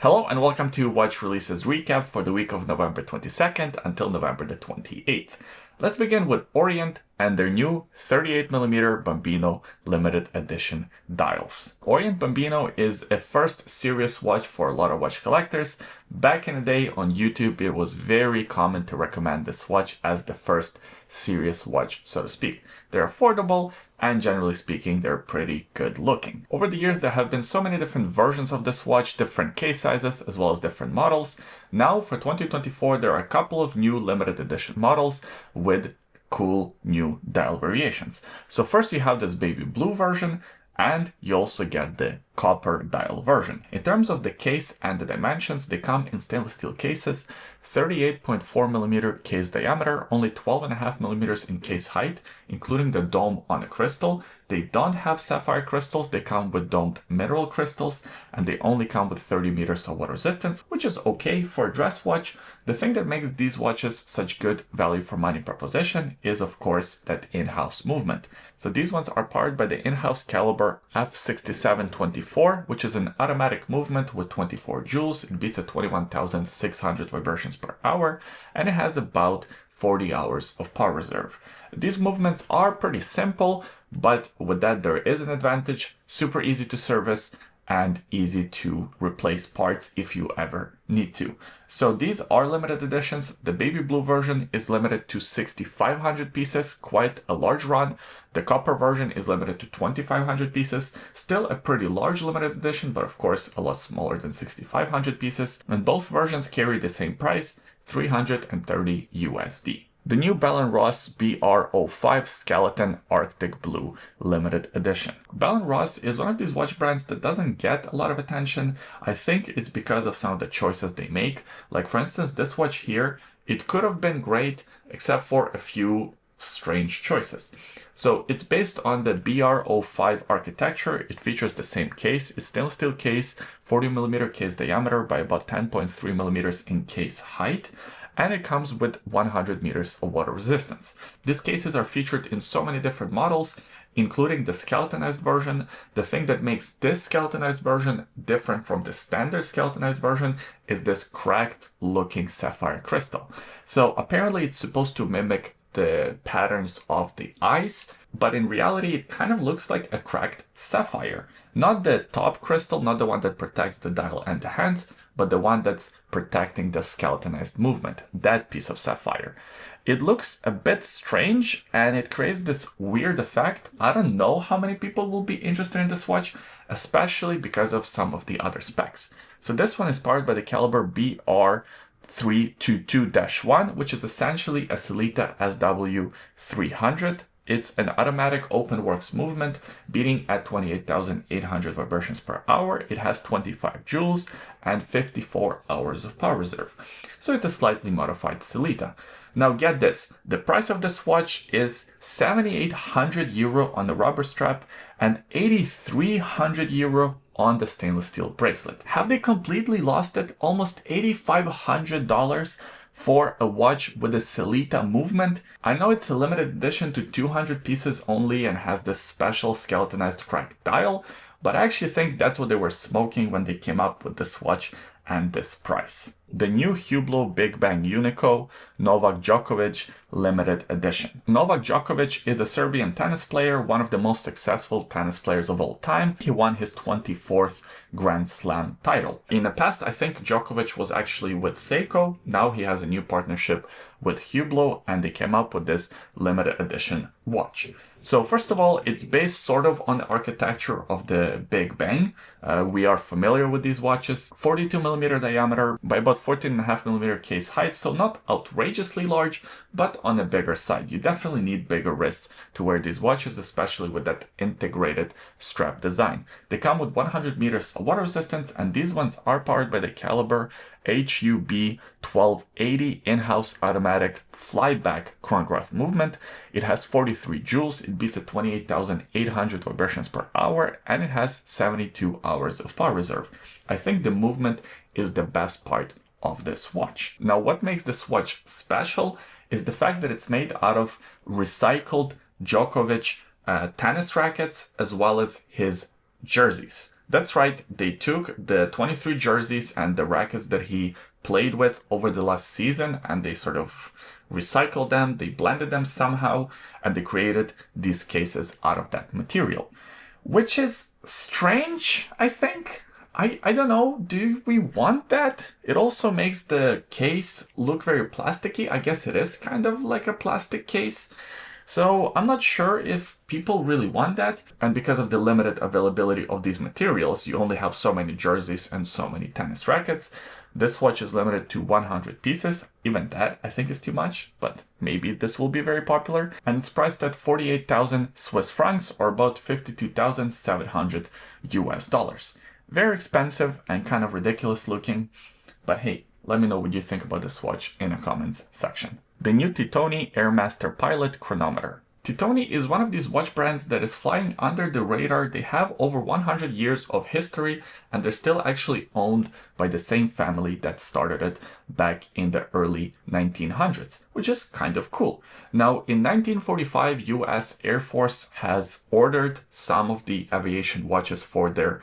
Hello and welcome to Watch Releases Recap for the week of November 22nd until November the 28th. Let's begin with Orient and their new 38mm Bambino limited edition dials. Orient Bambino is a first serious watch for a lot of watch collectors. Back in the day on YouTube, it was very common to recommend this watch as the first serious watch, so to speak. They're affordable, and generally speaking, they're pretty good looking. Over the years, there have been so many different versions of this watch, different case sizes, as well as different models. Now, for 2024, there are a couple of new limited edition models with cool new dial variations. So first you have this baby blue version, and you also get the copper dial version. In terms of the case and the dimensions, they come in stainless steel cases, 38.4mm case diameter, only 12.5mm in case height, including the dome on a crystal. They don't have sapphire crystals, they come with domed mineral crystals, and they only come with 30 meters of water resistance, which is okay for a dress watch. The thing that makes these watches such good value for money proposition is, of course, that in-house movement. So these ones are powered by the in-house caliber F6724, which is an automatic movement with 24 joules. It beats at 21,600 vibrations per hour, and it has about 40 hours of power reserve. These movements are pretty simple, but with that there is an advantage: super easy to service and easy to replace parts if you ever need to. So these are limited editions. The baby blue version is limited to 6,500 pieces, quite a large run. The copper version is limited to 2,500 pieces, still a pretty large limited edition, but of course a lot smaller than 6,500 pieces. And both versions carry the same price, $330 USD. The new Bell & Ross BR05 Skeleton Arctic Blue Limited Edition. Bell & Ross is one of these watch brands that doesn't get a lot of attention. I think it's because of some of the choices they make. Like for instance, this watch here, it could have been great except for a few strange choices. So it's based on the BR05 architecture. It features the same case. It's stainless steel case, 40mm case diameter by about 10.3mm in case height. And it comes with 100 meters of water resistance. These cases are featured in so many different models, including the skeletonized version. The thing that makes this skeletonized version different from the standard skeletonized version is this cracked looking sapphire crystal. So apparently it's supposed to mimic the patterns of the eyes, but in reality it kind of looks like a cracked sapphire. Not the top crystal, not the one that protects the dial and the hands, but the one that's protecting the skeletonized movement, that piece of sapphire. It looks a bit strange and it creates this weird effect. I don't know how many people will be interested in this watch, especially because of some of the other specs. So this one is powered by the caliber BR322-1, which is essentially a Sellita SW300. It's an automatic open works movement beating at 28,800 vibrations per hour. It has 25 joules and 54 hours of power reserve. So it's a slightly modified Sellita. Now get this, the price of this watch is 7,800 euro on the rubber strap and 8,300 euro on the stainless steel bracelet. Have they completely lost it? Almost $8,500 for a watch with a Sellita movement? I know it's a limited edition to 200 pieces only and has this special skeletonized cracked dial, but I actually think that's what they were smoking when they came up with this watch and this price. The new Hublot Big Bang Unico Novak Djokovic limited edition. Novak Djokovic is a Serbian tennis player, one of the most successful tennis players of all time. He won his 24th Grand Slam title. In the past, I think Djokovic was actually with Seiko. Now he has a new partnership with Hublot and they came up with this limited edition watch. So first of all, it's based sort of on the architecture of the Big Bang. We are familiar with these watches. 42mm diameter by about 14.5mm case height, so not outrageously large, but on the bigger side. You definitely need bigger wrists to wear these watches, especially with that integrated strap design. They come with 100 meters of water resistance, and these ones are powered by the caliber HUB 1280 in-house automatic flyback chronograph movement. It has 43 joules, it beats at 28,800 vibrations per hour, and it has 72 hours of power reserve. I think the movement is the best part of this watch. Now, what makes this watch special is the fact that it's made out of recycled Djokovic tennis rackets as well as his jerseys. That's right, they took the 23 jerseys and the rackets that he played with over the last season and they sort of recycled them, they blended them somehow, and they created these cases out of that material. Which is strange, I think. I don't know, do we want that? It also makes the case look very plasticky. I guess it is kind of like a plastic case. So I'm not sure if people really want that. And because of the limited availability of these materials, you only have so many jerseys and so many tennis rackets. This watch is limited to 100 pieces. Even that, I think, is too much, but maybe this will be very popular. And it's priced at 48,000 Swiss francs, or about 52,700 US dollars. Very expensive and kind of ridiculous looking, but hey, let me know what you think about this watch in the comments section. The new Titoni Airmaster Pilot Chronometer. Titoni is one of these watch brands that is flying under the radar. They have over 100 years of history and they're still actually owned by the same family that started it back in the early 1900s, which is kind of cool. Now, in 1945, US Air Force has ordered some of the aviation watches for their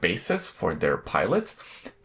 bases, for their pilots.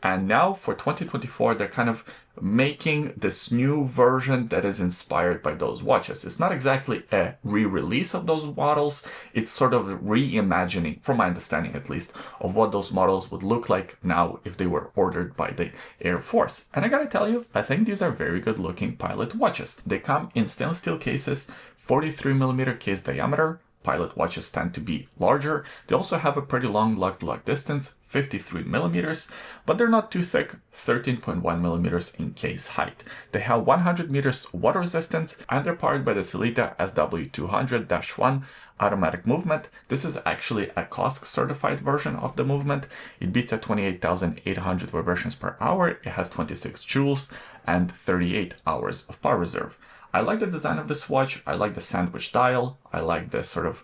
And now for 2024, they're kind of making this new version that is inspired by those watches. It's not exactly a re-release of those models. It's sort of reimagining, from my understanding at least, of what those models would look like now if they were ordered by the Air Force. And I gotta tell you, I think these are very good looking pilot watches. They come in stainless steel cases, 43mm case diameter. Pilot watches tend to be larger. They also have a pretty long lug-to-lug distance, 53mm, but they're not too thick, 13.1mm in case height. They have 100 meters water resistance and they're powered by the Sellita SW200-1 automatic movement. This is actually a COSC certified version of the movement. It beats at 28,800 vibrations per hour. It has 26 joules and 38 hours of power reserve. I like the design of this watch. I like the sandwich dial. I like the sort of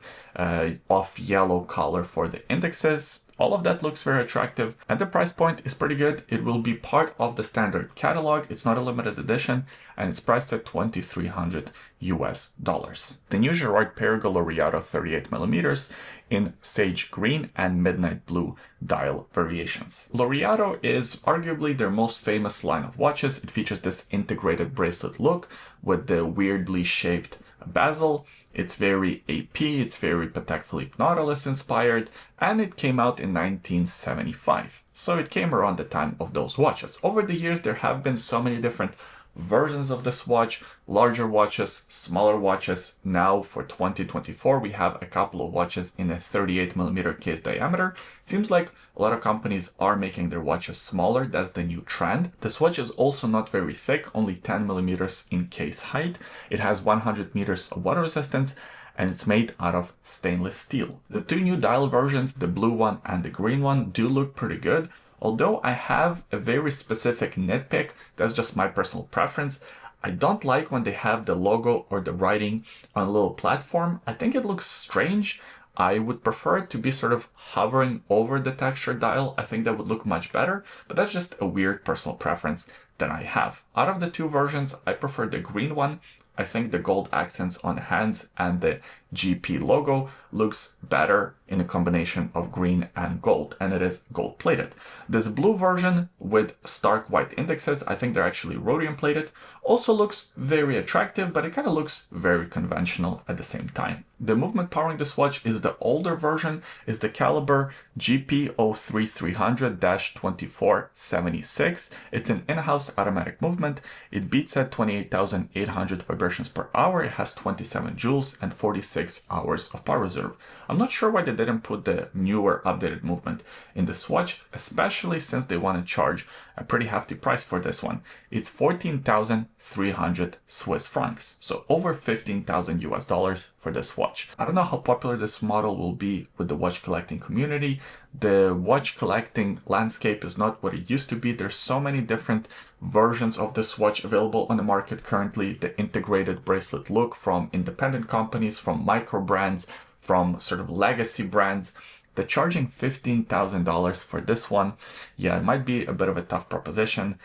off yellow color for the indexes. All of that looks very attractive and the price point is pretty good. It will be part of the standard catalog. It's not a limited edition and it's priced at 2,300 US dollars. The new Girard-Perregaux Laureato 38mm in sage green and midnight blue dial variations. Laureato is arguably their most famous line of watches. It features this integrated bracelet look with the weirdly shaped bezel. It's very AP, it's very Patek Philippe Nautilus inspired, and it came out in 1975. So it came around the time of those watches. Over the years, there have been so many different versions of this watch, larger watches, smaller watches. Now for 2024, we have a couple of watches in a 38mm case diameter. Seems like a lot of companies are making their watches smaller. That's the new trend. This watch is also not very thick, only 10mm in case height. It has 100 meters of water resistance and it's made out of stainless steel. The two new dial versions, the blue one and the green one, do look pretty good. Although I have a very specific nitpick, that's just my personal preference. I don't like when they have the logo or the writing on a little platform. I think it looks strange. I would prefer it to be sort of hovering over the texture dial. I think that would look much better, but that's just a weird personal preference that I have. Out of the two versions, I prefer the green one. I think the gold accents on the hands and the GP logo looks better in a combination of green and gold, and it is gold plated. This blue version with stark white indexes, I think they're actually rhodium plated, also looks very attractive, but it kind of looks very conventional at the same time. The movement powering this watch is the older version, is the caliber GP03300-2476. It's an in-house automatic movement. It beats at 28,800 vibrations per hour. It has 27 joules and 46 hours of power reserve. I'm not sure why they didn't put the newer updated movement in this watch, especially since they want to charge a pretty hefty price for this one. It's 14,300 Swiss francs, so over 15,000 US dollars for this watch. I don't know how popular this model will be with the watch collecting community. The watch collecting landscape is not what it used to be. There's so many different versions of this watch available on the market currently. The integrated bracelet look from independent companies, from micro brands, from sort of legacy brands. They're charging $15,000 for this one. Yeah, it might be a bit of a tough proposition.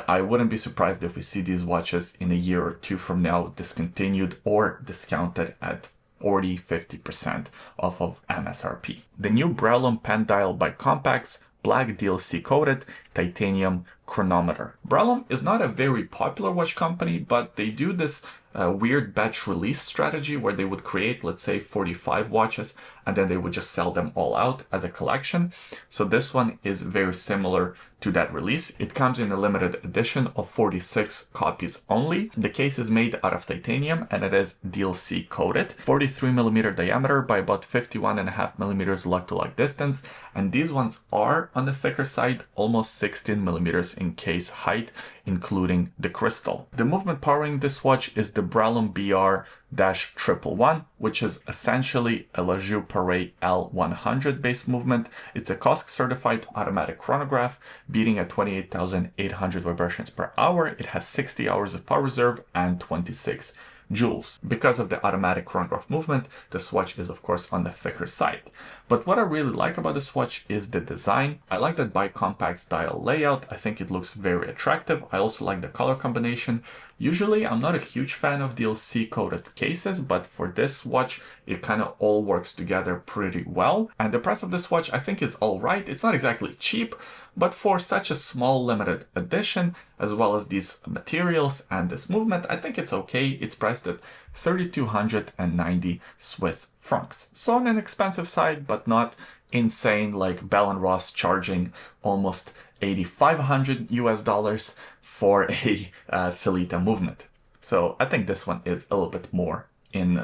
I wouldn't be surprised if we see these watches in a year or two from now discontinued or discounted at 40-50% off of MSRP. The new Brellum Pandial Bicompax black DLC coated titanium chronometer. Brellum is not a very popular watch company, but they do this weird batch release strategy where they would create, let's say, 45 watches and then they would just sell them all out as a collection. So this one is very similar to that release. It comes in a limited edition of 46 copies only. The case is made out of titanium and it is DLC coated, 43mm diameter by about 51.5mm lug-to-lug distance, and these ones are on the thicker side, almost 16mm in case height, including the crystal. The movement powering this watch is the Brellum BR-111, which is essentially a Girard-Perregaux L100 base movement. It's a COSC certified automatic chronograph, beating at 28,800 vibrations per hour. It has 60 hours of power reserve and 26 joules. Because of the automatic chronograph movement, this watch is of course on the thicker side. But what I really like about this watch is the design. I like that Bicompax dial layout. I think it looks very attractive. I also like the color combination. Usually I'm not a huge fan of DLC coated cases, but for this watch it kind of all works together pretty well. And the price of this watch I think is all right. It's not exactly cheap, but for such a small limited edition, as well as these materials and this movement, I think it's okay. It's priced at 3,290 Swiss francs. So on an expensive side, but not insane like Bell & Ross charging almost $8,500 for a Sellita movement. So I think this one is a little bit more in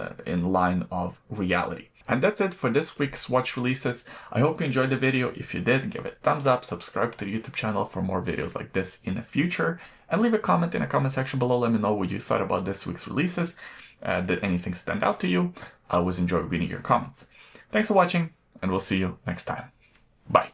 line of reality. And that's it for this week's watch releases. I hope you enjoyed the video. If you did, give it a thumbs up, subscribe to the YouTube channel for more videos like this in the future, and leave a comment in the comment section below. Let me know what you thought about this week's releases. Did anything stand out to you? I always enjoy reading your comments. Thanks for watching, and we'll see you next time.